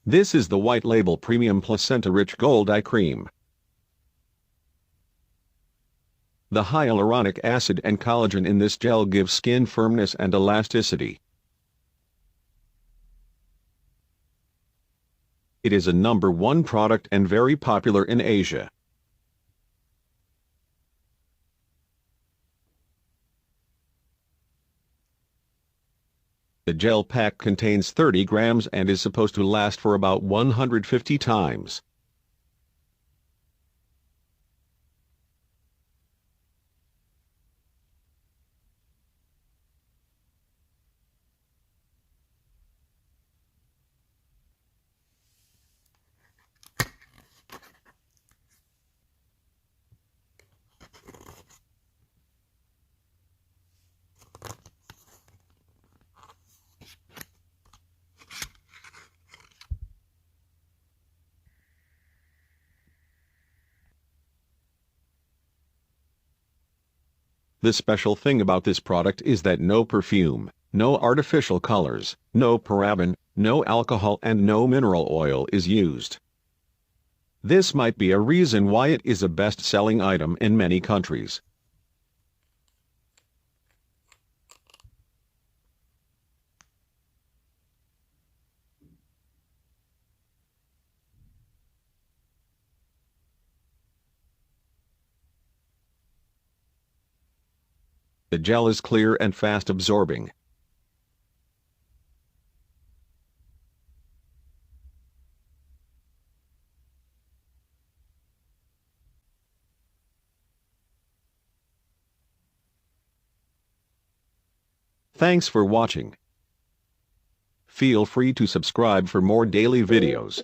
This is the white label premium placenta rich gold eye cream. The hyaluronic acid and collagen in this gel give skin firmness and elasticity. It is a #1 product and very popular in Asia. The gel pack contains 30 grams and is supposed to last for about 150 times. The special thing about this product is that no perfume, no artificial colors, no paraben, no alcohol and no mineral oil is used. This might be a reason why it is a best-selling item in many countries. The gel is clear and fast absorbing. Thanks for watching. Feel free to subscribe for more daily videos.